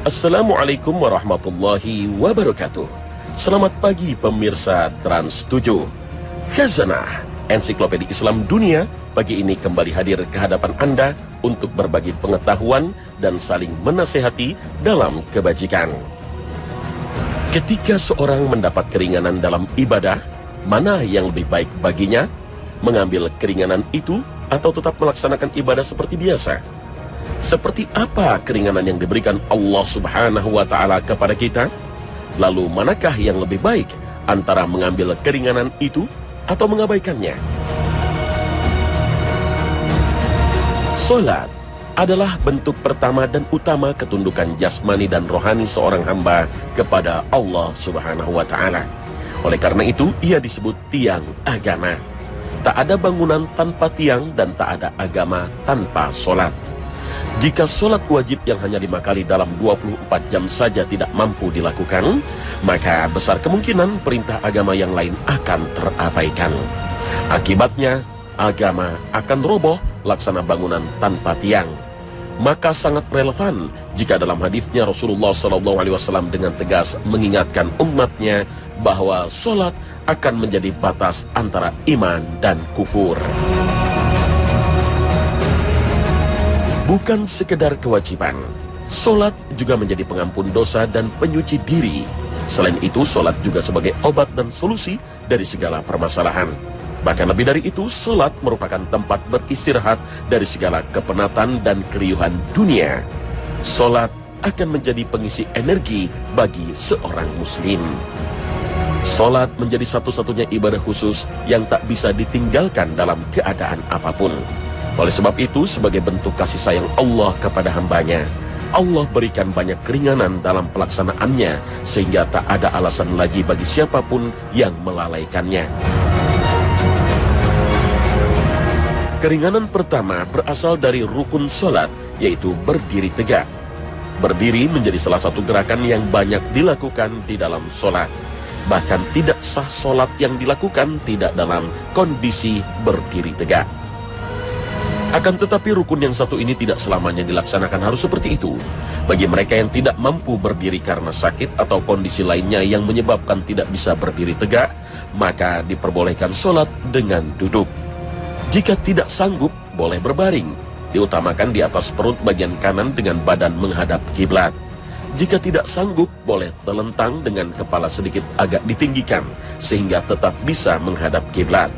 Assalamualaikum warahmatullahi wabarakatuh. Selamat pagi pemirsa Trans 7. Khazanah Ensiklopedia Islam Dunia pagi ini kembali hadir ke hadapan Anda untuk berbagi pengetahuan dan saling menasehati dalam kebajikan. Ketika seorang mendapat keringanan dalam ibadah, mana yang lebih baik baginya? Mengambil keringanan itu atau tetap melaksanakan ibadah seperti biasa? Seperti apa keringanan yang diberikan Allah Subhanahu wa Ta'ala kepada kita? Lalu manakah yang lebih baik antara mengambil keringanan itu atau mengabaikannya? Salat adalah bentuk pertama dan utama ketundukan jasmani dan rohani seorang hamba kepada Allah Subhanahu wa Ta'ala. Oleh karena itu, ia disebut tiang agama. Tak ada bangunan tanpa tiang dan tak ada agama tanpa salat. Jika sholat wajib yang hanya 5 kali dalam 24 jam saja tidak mampu dilakukan, maka besar kemungkinan perintah agama yang lain akan terabaikan. Akibatnya, agama akan roboh laksana bangunan tanpa tiang. Maka sangat relevan jika dalam hadisnya Rasulullah SAW dengan tegas mengingatkan umatnya bahwa sholat akan menjadi batas antara iman dan kufur. Bukan sekedar kewajiban, solat juga menjadi pengampun dosa dan penyuci diri. Selain itu, solat juga sebagai obat dan solusi dari segala permasalahan. Bahkan lebih dari itu, solat merupakan tempat beristirahat dari segala kepenatan dan keriuhan dunia. Solat akan menjadi pengisi energi bagi seorang muslim. Solat menjadi satu-satunya ibadah khusus yang tak bisa ditinggalkan dalam keadaan apapun. Oleh sebab itu, sebagai bentuk kasih sayang Allah kepada hambanya, Allah berikan banyak keringanan dalam pelaksanaannya, sehingga tak ada alasan lagi bagi siapapun yang melalaikannya. Keringanan pertama berasal dari rukun sholat, yaitu berdiri tegak. Berdiri menjadi salah satu gerakan yang banyak dilakukan di dalam sholat. Bahkan tidak sah sholat yang dilakukan tidak dalam kondisi berdiri tegak. Akan tetapi rukun yang satu ini tidak selamanya dilaksanakan harus seperti itu. Bagi mereka yang tidak mampu berdiri karena sakit atau kondisi lainnya yang menyebabkan tidak bisa berdiri tegak, maka diperbolehkan sholat dengan duduk. Jika tidak sanggup, boleh berbaring. Diutamakan di atas perut bagian kanan dengan badan menghadap kiblat. Jika tidak sanggup, boleh telentang dengan kepala sedikit agak ditinggikan, sehingga tetap bisa menghadap kiblat.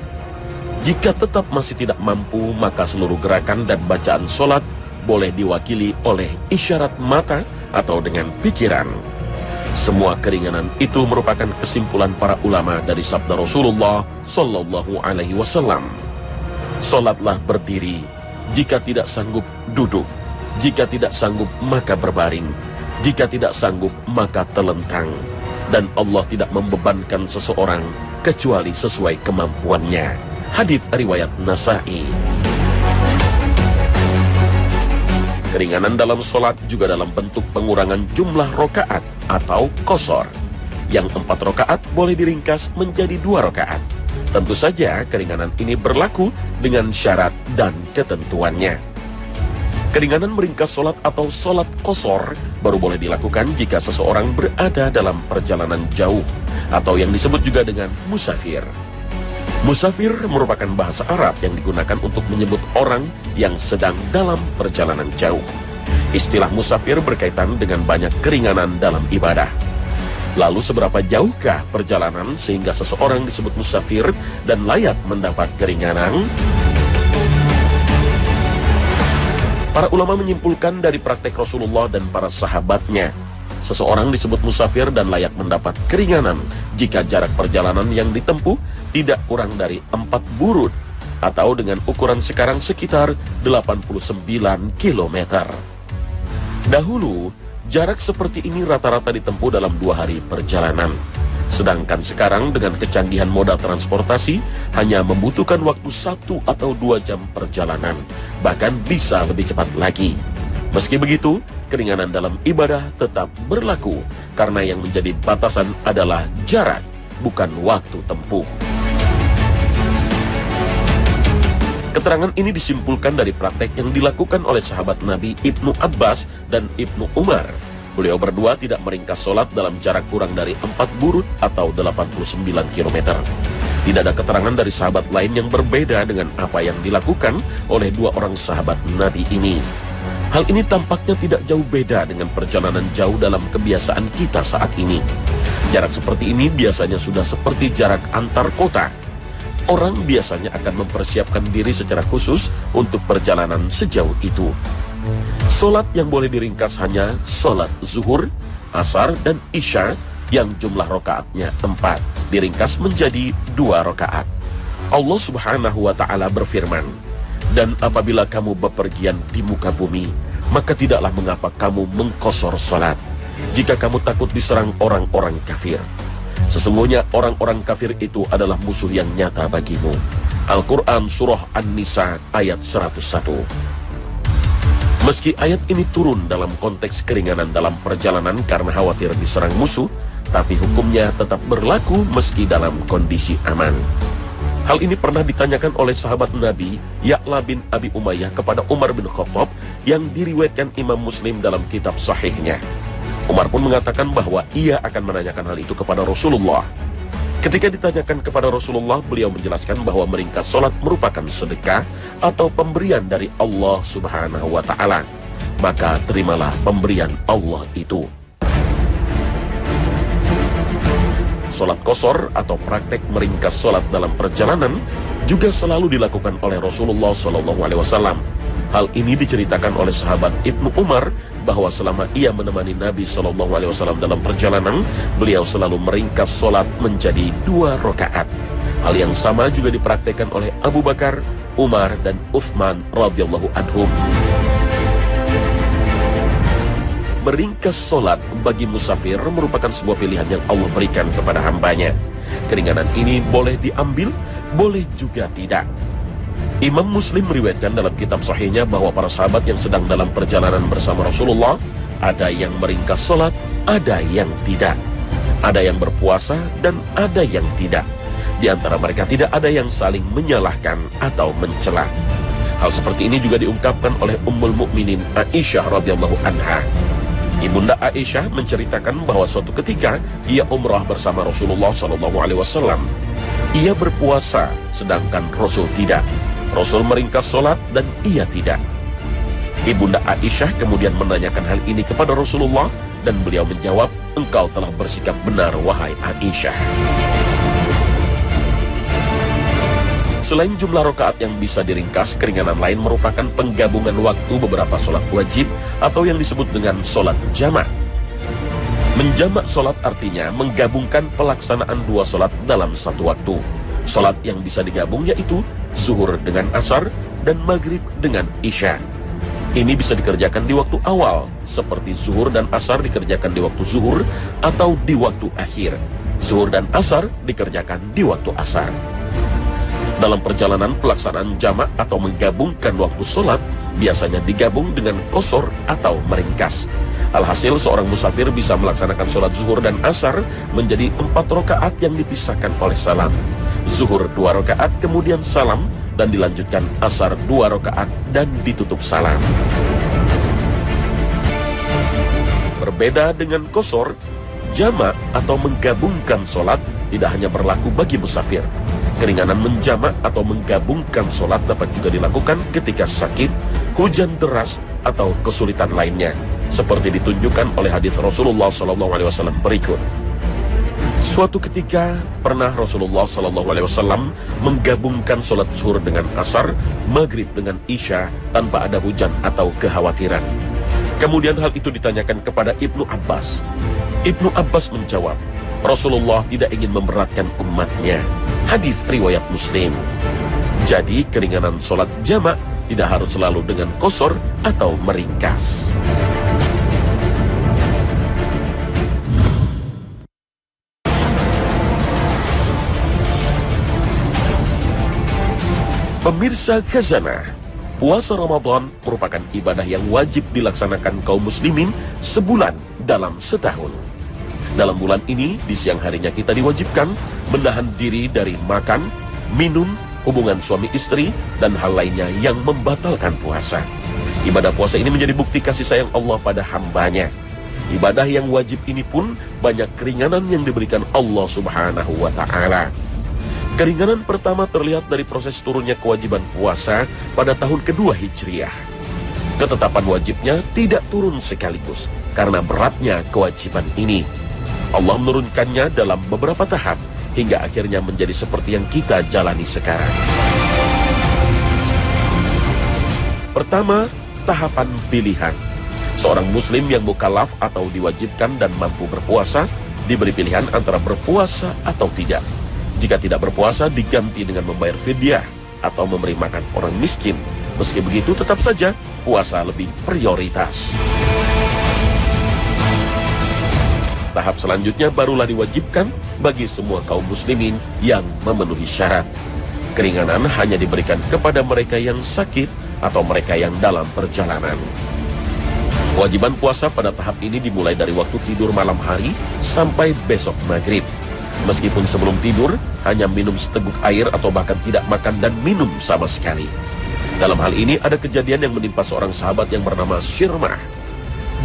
Jika tetap masih tidak mampu, maka seluruh gerakan dan bacaan sholat boleh diwakili oleh isyarat mata atau dengan pikiran. Semua keringanan itu merupakan kesimpulan para ulama dari sabda Rasulullah Sallallahu Alaihi Wasallam. Sholatlah berdiri, jika tidak sanggup duduk, jika tidak sanggup maka berbaring, jika tidak sanggup maka telentang. Dan Allah tidak membebankan seseorang kecuali sesuai kemampuannya. Hadits riwayat Nasa'i. Keringanan dalam sholat juga dalam bentuk pengurangan jumlah rokaat atau qashar. Yang 4 rokaat boleh diringkas menjadi 2 rokaat. Tentu saja keringanan ini berlaku dengan syarat dan ketentuannya. Keringanan meringkas sholat atau sholat qashar baru boleh dilakukan jika seseorang berada dalam perjalanan jauh atau yang disebut juga dengan musafir. Musafir merupakan bahasa Arab yang digunakan untuk menyebut orang yang sedang dalam perjalanan jauh. Istilah musafir berkaitan dengan banyak keringanan dalam ibadah. Lalu seberapa jauhkah perjalanan sehingga seseorang disebut musafir dan layak mendapat keringanan? Para ulama menyimpulkan dari praktek Rasulullah dan para sahabatnya, seseorang disebut musafir dan layak mendapat keringanan jika jarak perjalanan yang ditempuh tidak kurang dari 4 burud atau dengan ukuran sekarang sekitar 89 km. Dahulu, jarak seperti ini rata-rata ditempuh dalam 2 hari perjalanan. Sedangkan sekarang dengan kecanggihan moda transportasi hanya membutuhkan waktu 1 atau 2 jam perjalanan, bahkan bisa lebih cepat lagi. Meski begitu, keringanan dalam ibadah tetap berlaku karena yang menjadi batasan adalah jarak, bukan waktu tempuh. Keterangan ini disimpulkan dari praktek yang dilakukan oleh sahabat Nabi Ibnu Abbas dan Ibnu Umar. Beliau berdua tidak meringkas sholat dalam jarak kurang dari 4 burud atau 89 km. Tidak ada keterangan dari sahabat lain yang berbeda dengan apa yang dilakukan oleh dua orang sahabat Nabi ini. Hal ini tampaknya tidak jauh beda dengan perjalanan jauh dalam kebiasaan kita saat ini. Jarak seperti ini biasanya sudah seperti jarak antar kota. Orang biasanya akan mempersiapkan diri secara khusus untuk perjalanan sejauh itu. Sholat yang boleh diringkas hanya sholat zuhur, asar, dan isya yang jumlah rokaatnya 4, diringkas menjadi 2 rokaat. Allah Subhanahu wa Ta'ala berfirman, "Dan apabila kamu bepergian di muka bumi, maka tidaklah mengapa kamu mengqashar sholat, jika kamu takut diserang orang-orang kafir. Sesungguhnya orang-orang kafir itu adalah musuh yang nyata bagimu." Al-Quran Surah An-Nisa ayat 101. Meski ayat ini turun dalam konteks keringanan dalam perjalanan karena khawatir diserang musuh, tapi hukumnya tetap berlaku meski dalam kondisi aman. Hal ini pernah ditanyakan oleh sahabat Nabi Ya'la bin Abi Umayyah kepada Umar bin Khattab yang diriwayatkan Imam Muslim dalam kitab sahihnya. Umar pun mengatakan bahwa ia akan menanyakan hal itu kepada Rasulullah. Ketika ditanyakan kepada Rasulullah, beliau menjelaskan bahwa meringkas sholat merupakan sedekah atau pemberian dari Allah Subhanahu wa Ta'ala. Maka terimalah pemberian Allah itu. Sholat qashar atau praktek meringkas sholat dalam perjalanan juga selalu dilakukan oleh Rasulullah SAW. Hal ini diceritakan oleh sahabat Ibnu Umar bahwa selama ia menemani Nabi SAW dalam perjalanan, beliau selalu meringkas sholat menjadi 2 rakaat. Hal yang sama juga dipraktekkan oleh Abu Bakar, Umar, dan Uthman radhiyallahu anhum. Meringkas sholat bagi musafir merupakan sebuah pilihan yang Allah berikan kepada hambanya. Keringanan ini boleh diambil, boleh juga tidak. Imam Muslim meriwayatkan dalam kitab sahihnya bahwa para sahabat yang sedang dalam perjalanan bersama Rasulullah, ada yang meringkas sholat, ada yang tidak. Ada yang berpuasa dan ada yang tidak. Di antara mereka tidak ada yang saling menyalahkan atau mencela. Hal seperti ini juga diungkapkan oleh Ummul Mukminin Aisyah radhiyallahu anha. Ibunda Aisyah menceritakan bahwa suatu ketika ia umrah bersama Rasulullah SAW. Ia berpuasa sedangkan Rasul tidak. Rasul meringkas sholat dan ia tidak. Ibunda Aisyah kemudian menanyakan hal ini kepada Rasulullah dan beliau menjawab, "Engkau telah bersikap benar, wahai Aisyah." Selain jumlah rakaat yang bisa diringkas, keringanan lain merupakan penggabungan waktu beberapa sholat wajib atau yang disebut dengan sholat jamak. Menjamak sholat artinya menggabungkan pelaksanaan 2 sholat dalam satu waktu. Sholat yang bisa digabung yaitu zuhur dengan asar dan maghrib dengan isya. Ini bisa dikerjakan di waktu awal, seperti zuhur dan asar dikerjakan di waktu zuhur atau di waktu akhir. Zuhur dan asar dikerjakan di waktu asar. Dalam perjalanan, pelaksanaan jamak atau menggabungkan waktu sholat biasanya digabung dengan qashar atau meringkas. Alhasil seorang musafir bisa melaksanakan sholat zuhur dan asar menjadi 4 rakaat yang dipisahkan oleh salam. Zuhur 2 rakaat kemudian salam, dan dilanjutkan asar 2 rakaat dan ditutup salam. Berbeda dengan qashar, jamak atau menggabungkan sholat tidak hanya berlaku bagi musafir. Keringanan menjamak atau menggabungkan sholat dapat juga dilakukan ketika sakit, hujan deras, atau kesulitan lainnya, seperti ditunjukkan oleh hadis Rasulullah SAW berikut. Suatu ketika pernah Rasulullah SAW menggabungkan sholat zuhur dengan asar, maghrib dengan isya tanpa ada hujan atau kekhawatiran. Kemudian hal itu ditanyakan kepada Ibnu Abbas. Ibnu Abbas menjawab, Rasulullah tidak ingin memberatkan umatnya. Hadis riwayat Muslim. Jadi keringanan sholat jamak tidak harus selalu dengan qashar atau meringkas. Pemirsa Khazanah, puasa Ramadan merupakan ibadah yang wajib dilaksanakan kaum muslimin sebulan dalam setahun. Dalam bulan ini, di siang harinya kita diwajibkan menahan diri dari makan, minum, hubungan suami istri, dan hal lainnya yang membatalkan puasa. Ibadah puasa ini menjadi bukti kasih sayang Allah pada hambanya. Ibadah yang wajib ini pun banyak keringanan yang diberikan Allah Subhanahu wa Ta'ala. Keringanan pertama terlihat dari proses turunnya kewajiban puasa pada tahun kedua Hijriah. Ketetapan wajibnya tidak turun sekaligus karena beratnya kewajiban ini. Allah menurunkannya dalam beberapa tahap hingga akhirnya menjadi seperti yang kita jalani sekarang. Pertama, tahapan pilihan. Seorang muslim yang mukallaf atau diwajibkan dan mampu berpuasa diberi pilihan antara berpuasa atau tidak. Jika tidak berpuasa diganti dengan membayar fidyah atau memberi makan orang miskin. Meski begitu tetap saja puasa lebih prioritas. Tahap selanjutnya barulah diwajibkan bagi semua kaum muslimin yang memenuhi syarat. Keringanan hanya diberikan kepada mereka yang sakit atau mereka yang dalam perjalanan. Kewajiban puasa pada tahap ini dimulai dari waktu tidur malam hari sampai besok maghrib. Meskipun sebelum tidur hanya minum seteguk air atau bahkan tidak makan dan minum sama sekali. Dalam hal ini ada kejadian yang menimpa seorang sahabat yang bernama Syirmah.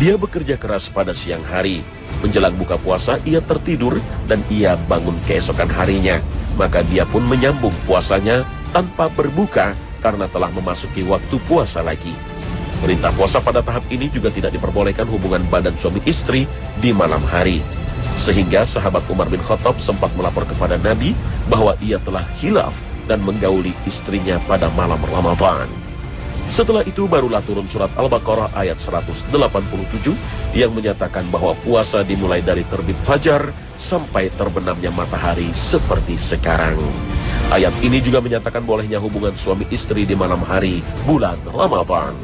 Dia bekerja keras pada siang hari. Menjelang buka puasa ia tertidur dan ia bangun keesokan harinya. Maka dia pun menyambung puasanya tanpa berbuka karena telah memasuki waktu puasa lagi. Perintah puasa pada tahap ini juga tidak diperbolehkan hubungan badan suami istri di malam hari. Sehingga sahabat Umar bin Khattab sempat melapor kepada Nabi bahwa ia telah khilaf dan menggauli istrinya pada malam Ramadan. Setelah itu barulah turun surat Al-Baqarah ayat 187 yang menyatakan bahwa puasa dimulai dari terbit fajar sampai terbenamnya matahari seperti sekarang. Ayat ini juga menyatakan bolehnya hubungan suami istri di malam hari bulan Ramadan.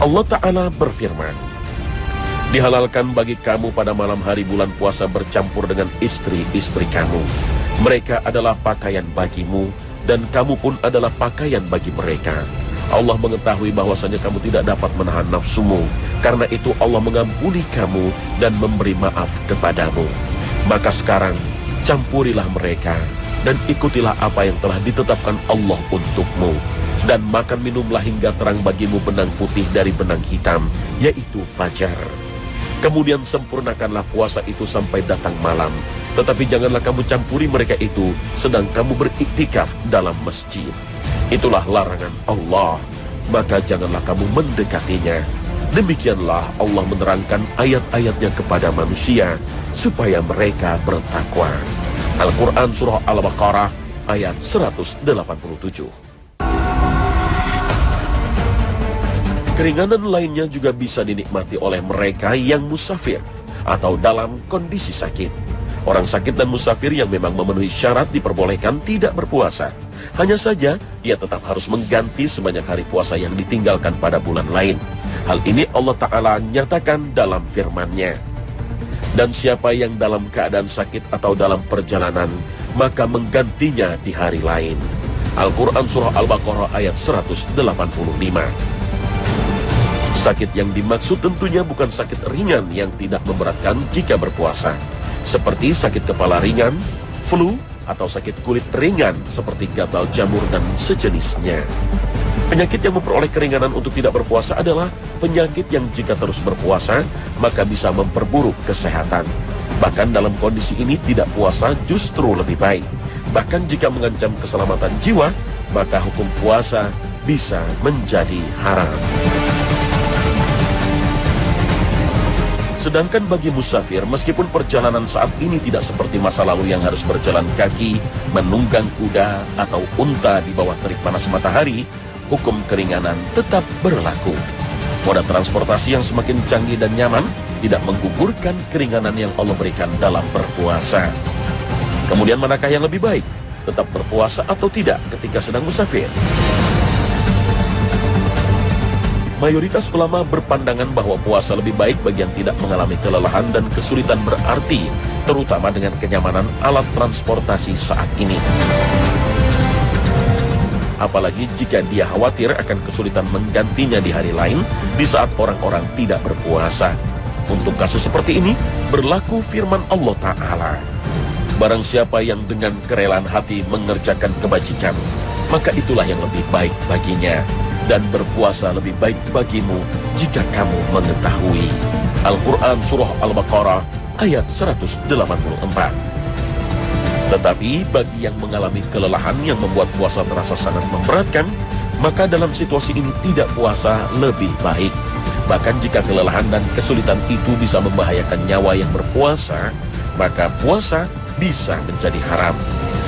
Allah Ta'ala berfirman, dihalalkan bagi kamu pada malam hari bulan puasa bercampur dengan istri-istri kamu. Mereka adalah pakaian bagimu dan kamu pun adalah pakaian bagi mereka. Allah mengetahui bahwasanya kamu tidak dapat menahan nafsumu. Karena itu Allah mengampuni kamu dan memberi maaf kepadamu. Maka sekarang campurilah mereka dan ikutilah apa yang telah ditetapkan Allah untukmu. Dan makan minumlah hingga terang bagimu benang putih dari benang hitam, yaitu fajar. Kemudian sempurnakanlah puasa itu sampai datang malam. Tetapi janganlah kamu campuri mereka itu sedang kamu beriktikaf dalam masjid. Itulah larangan Allah, maka janganlah kamu mendekatinya. Demikianlah Allah menerangkan ayat-ayatnya kepada manusia supaya mereka bertakwa. Al-Quran Surah Al-Baqarah ayat 187. Keringanan lainnya juga bisa dinikmati oleh mereka yang musafir atau dalam kondisi sakit. Orang sakit dan musafir yang memang memenuhi syarat diperbolehkan tidak berpuasa. Hanya saja, ia tetap harus mengganti sebanyak hari puasa yang ditinggalkan pada bulan lain. Hal ini Allah Ta'ala nyatakan dalam firman-Nya. Dan siapa yang dalam keadaan sakit atau dalam perjalanan, maka menggantinya di hari lain. Al-Quran Surah Al-Baqarah ayat 185. Sakit yang dimaksud tentunya bukan sakit ringan yang tidak memberatkan jika berpuasa, seperti sakit kepala ringan, flu, atau sakit kulit ringan seperti gatal jamur dan sejenisnya. Penyakit yang memperoleh keringanan untuk tidak berpuasa adalah penyakit yang jika terus berpuasa, maka bisa memperburuk kesehatan. Bahkan dalam kondisi ini tidak puasa justru lebih baik. Bahkan jika mengancam keselamatan jiwa, maka hukum puasa bisa menjadi haram. Sedangkan bagi musafir, meskipun perjalanan saat ini tidak seperti masa lalu yang harus berjalan kaki, menunggang kuda, atau unta di bawah terik panas matahari, hukum keringanan tetap berlaku. Moda transportasi yang semakin canggih dan nyaman tidak menggugurkan keringanan yang Allah berikan dalam berpuasa. Kemudian manakah yang lebih baik? Tetap berpuasa atau tidak ketika sedang musafir? Mayoritas ulama berpandangan bahwa puasa lebih baik bagi yang tidak mengalami kelelahan dan kesulitan berarti, terutama dengan kenyamanan alat transportasi saat ini. Apalagi jika dia khawatir akan kesulitan menggantinya di hari lain di saat orang-orang tidak berpuasa. Untuk kasus seperti ini, berlaku firman Allah Ta'ala. Barang siapa yang dengan kerelaan hati mengerjakan kebajikan, maka itulah yang lebih baik baginya. Dan berpuasa lebih baik bagimu jika kamu mengetahui. Al-Quran Surah Al-Baqarah ayat 184. Tetapi bagi yang mengalami kelelahan yang membuat puasa terasa sangat memberatkan, maka dalam situasi ini tidak puasa lebih baik. Bahkan jika kelelahan dan kesulitan itu bisa membahayakan nyawa yang berpuasa, maka puasa bisa menjadi haram.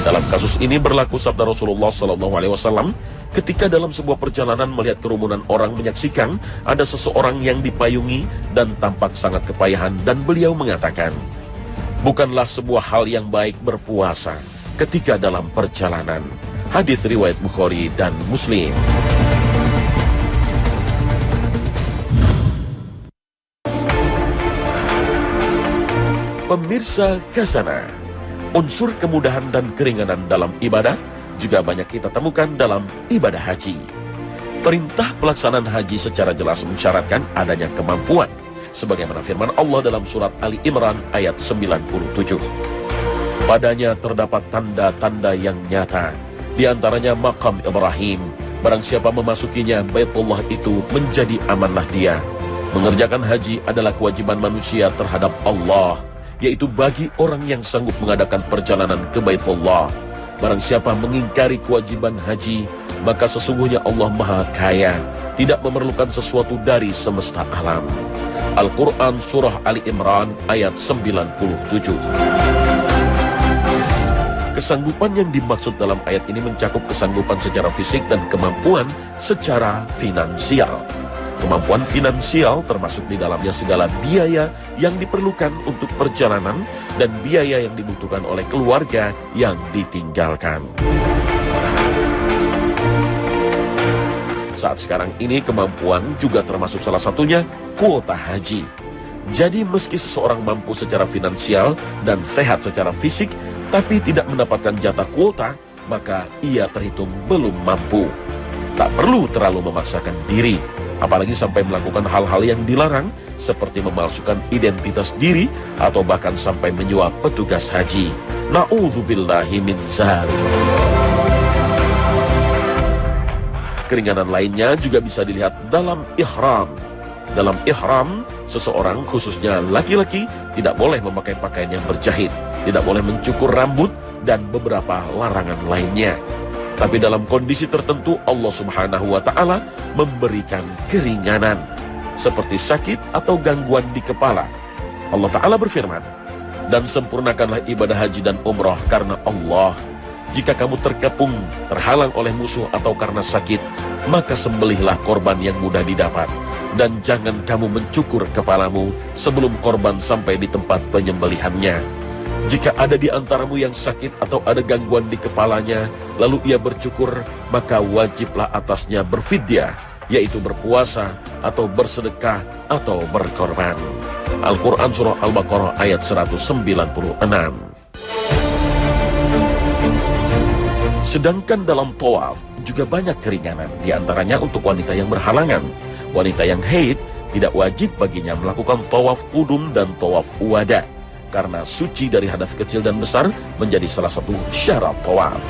Dalam kasus ini berlaku sabda Rasulullah SAW ketika dalam sebuah perjalanan melihat kerumunan orang menyaksikan ada seseorang yang dipayungi dan tampak sangat kepayahan, dan beliau mengatakan, bukanlah sebuah hal yang baik berpuasa ketika dalam perjalanan. Hadis riwayat Bukhari dan Muslim. Pemirsa Khazanah, unsur kemudahan dan keringanan dalam ibadah juga banyak kita temukan dalam ibadah haji. Perintah pelaksanaan haji secara jelas mensyaratkan adanya kemampuan, sebagaimana firman Allah dalam surat Ali Imran ayat 97. Padanya terdapat tanda-tanda yang nyata, di antaranya makam Ibrahim. Barang siapa memasukinya, Baitullah itu menjadi amanah dia. Mengerjakan haji adalah kewajiban manusia terhadap Allah, yaitu bagi orang yang sanggup mengadakan perjalanan ke Baitullah. Barang siapa mengingkari kewajiban haji, maka sesungguhnya Allah Maha Kaya, tidak memerlukan sesuatu dari semesta alam. Al-Quran Surah Ali Imran ayat 97. Kesanggupan yang dimaksud dalam ayat ini mencakup kesanggupan secara fisik dan kemampuan secara finansial. Kemampuan finansial termasuk di dalamnya segala biaya yang diperlukan untuk perjalanan dan biaya yang dibutuhkan oleh keluarga yang ditinggalkan. Saat sekarang ini kemampuan juga termasuk salah satunya kuota haji. Jadi meski seseorang mampu secara finansial dan sehat secara fisik, tapi tidak mendapatkan jatah kuota, maka ia terhitung belum mampu. Tak perlu terlalu memaksakan diri, apalagi sampai melakukan hal-hal yang dilarang, seperti memalsukan identitas diri atau bahkan sampai menyuap petugas haji. Na'udzubillahi min dzalik. Keringanan lainnya juga bisa dilihat dalam ihram. Dalam ihram, seseorang khususnya laki-laki tidak boleh memakai pakaian yang berjahit, tidak boleh mencukur rambut, dan beberapa larangan lainnya. Tapi dalam kondisi tertentu Allah Subhanahu wa Ta'ala memberikan keringanan, seperti sakit atau gangguan di kepala. Allah Ta'ala berfirman, dan sempurnakanlah ibadah haji dan umrah karena Allah. Jika kamu terkepung, terhalang oleh musuh atau karena sakit, maka sembelihlah korban yang mudah didapat. Dan jangan kamu mencukur kepalamu sebelum korban sampai di tempat penyembelihannya. Jika ada di antaramu yang sakit atau ada gangguan di kepalanya, lalu ia bercukur, maka wajiblah atasnya berfidyah, yaitu berpuasa atau bersedekah atau berkorban. Al-Quran Surah Al-Baqarah ayat 196. Sedangkan dalam tawaf juga banyak keringanan, di antaranya untuk wanita yang berhalangan. Wanita yang haid tidak wajib baginya melakukan tawaf qudum dan tawaf wada, karena suci dari hadas kecil dan besar menjadi salah satu syarat tawaf.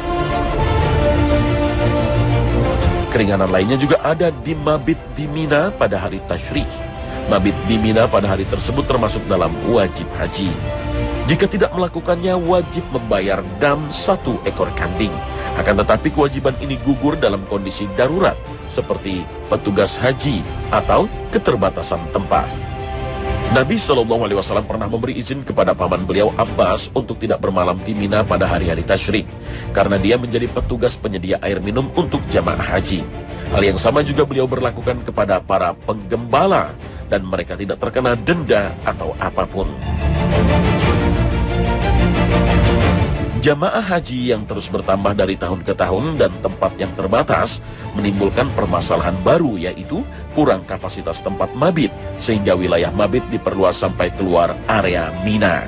Keringanan lainnya juga ada di mabit di Mina pada hari tasyrik. Mabit di Mina pada hari tersebut termasuk dalam wajib haji. Jika tidak melakukannya, wajib membayar dam 1 ekor kambing. Akan tetapi kewajiban ini gugur dalam kondisi darurat, seperti petugas haji atau keterbatasan tempat. Nabi SAW pernah memberi izin kepada paman beliau Abbas untuk tidak bermalam di Mina pada hari-hari tasyrik, karena dia menjadi petugas penyedia air minum untuk jamaah haji. Hal yang sama juga beliau berlakukan kepada para penggembala, dan mereka tidak terkena denda atau apapun. Jamaah haji yang terus bertambah dari tahun ke tahun dan tempat yang terbatas menimbulkan permasalahan baru, yaitu kurang kapasitas tempat mabit, sehingga wilayah mabit diperluas sampai keluar area Mina.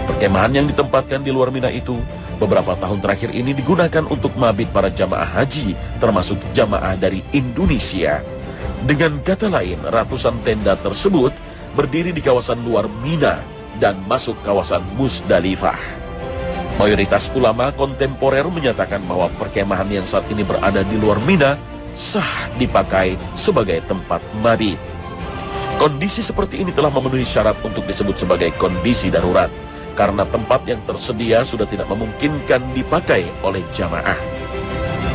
Perkemahan yang ditempatkan di luar Mina itu beberapa tahun terakhir ini digunakan untuk mabit para jamaah haji, termasuk jamaah dari Indonesia. Dengan kata lain, ratusan tenda tersebut berdiri di kawasan luar Mina dan masuk kawasan Musdalifah. Mayoritas ulama kontemporer menyatakan bahwa perkemahan yang saat ini berada di luar Mina sah dipakai sebagai tempat mabit. Kondisi seperti ini telah memenuhi syarat untuk disebut sebagai kondisi darurat, karena tempat yang tersedia sudah tidak memungkinkan dipakai oleh jamaah.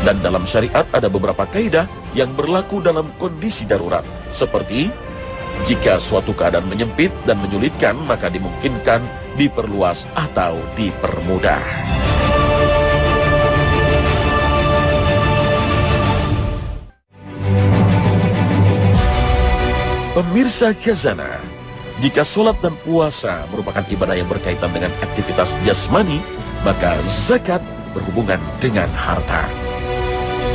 Dan dalam syariat ada beberapa kaidah yang berlaku dalam kondisi darurat, seperti jika suatu keadaan menyempit dan menyulitkan, maka dimungkinkan diperluas atau dipermudah. Pemirsa Khazanah, jika sholat dan puasa merupakan ibadah yang berkaitan dengan aktivitas jasmani, maka zakat berhubungan dengan harta.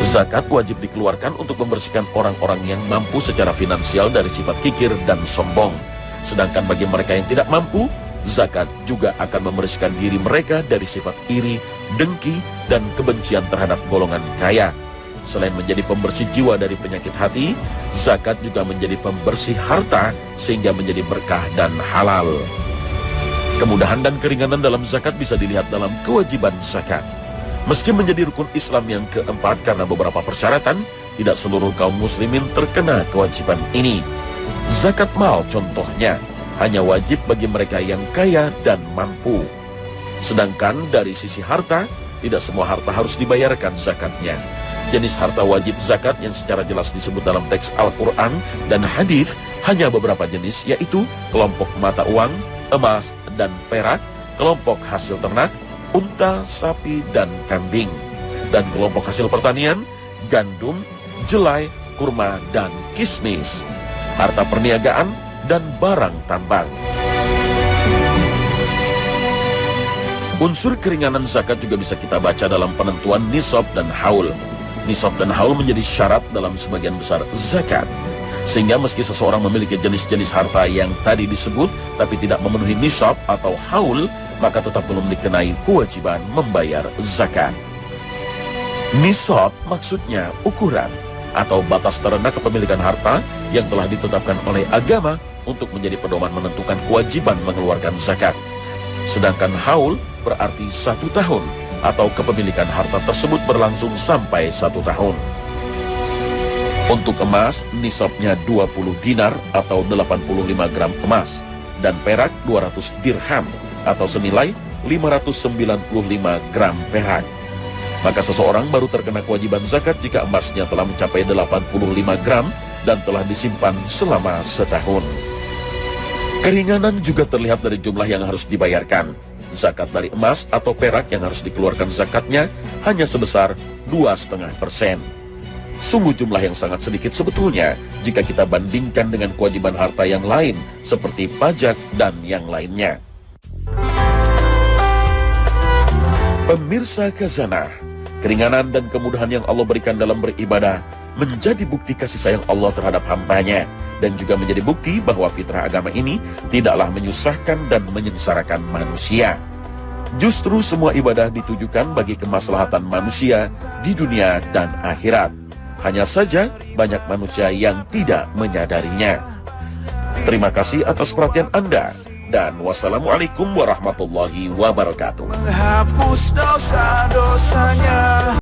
Zakat wajib dikeluarkan untuk membersihkan orang-orang yang mampu secara finansial dari sifat kikir dan sombong. Sedangkan bagi mereka yang tidak mampu, zakat juga akan membersihkan diri mereka dari sifat iri, dengki, dan kebencian terhadap golongan kaya. Selain menjadi pembersih jiwa dari penyakit hati, zakat juga menjadi pembersih harta sehingga menjadi berkah dan halal. Kemudahan dan keringanan dalam zakat bisa dilihat dalam kewajiban zakat. Meski menjadi rukun Islam yang keempat karena beberapa persyaratan, tidak seluruh kaum muslimin terkena kewajiban ini. Zakat mal contohnya, hanya wajib bagi mereka yang kaya dan mampu. Sedangkan dari sisi harta, tidak semua harta harus dibayarkan zakatnya. Jenis harta wajib zakat yang secara jelas disebut dalam teks Al-Quran dan hadis hanya beberapa jenis, yaitu kelompok mata uang, emas, dan perak, kelompok hasil ternak, unta, sapi, dan kambing, dan kelompok hasil pertanian, gandum, jelai, kurma, dan kismis, harta perniagaan, dan barang tambang. Unsur keringanan zakat juga bisa kita baca dalam penentuan nisab dan haul. Nisab dan haul menjadi syarat dalam sebagian besar zakat. Sehingga meski seseorang memiliki jenis-jenis harta yang tadi disebut, tapi tidak memenuhi nisab atau haul, maka tetap belum dikenai kewajiban membayar zakat. Nisab maksudnya ukuran atau batas terendah kepemilikan harta yang telah ditetapkan oleh agama untuk menjadi pedoman menentukan kewajiban mengeluarkan zakat. Sedangkan haul berarti 1 tahun atau kepemilikan harta tersebut berlangsung sampai 1 tahun. Untuk emas, nisabnya 20 dinar atau 85 gram emas, dan perak 200 dirham atau senilai 595 gram perak. Maka seseorang baru terkena kewajiban zakat jika emasnya telah mencapai 85 gram dan telah disimpan selama 1 tahun. Keringanan juga terlihat dari jumlah yang harus dibayarkan. Zakat dari emas atau perak yang harus dikeluarkan zakatnya hanya sebesar 2,5%. Sungguh jumlah yang sangat sedikit sebetulnya jika kita bandingkan dengan kewajiban harta yang lain seperti pajak dan yang lainnya. Pemirsa Khazanah, keringanan dan kemudahan yang Allah berikan dalam beribadah menjadi bukti kasih sayang Allah terhadap hambanya, dan juga menjadi bukti bahwa fitrah agama ini tidaklah menyusahkan dan menyengsarakan manusia. Justru semua ibadah ditujukan bagi kemaslahatan manusia di dunia dan akhirat. Hanya saja banyak manusia yang tidak menyadarinya. Terima kasih atas perhatian Anda, dan wassalamualaikum warahmatullahi wabarakatuh. Menghapus dosa-dosanya.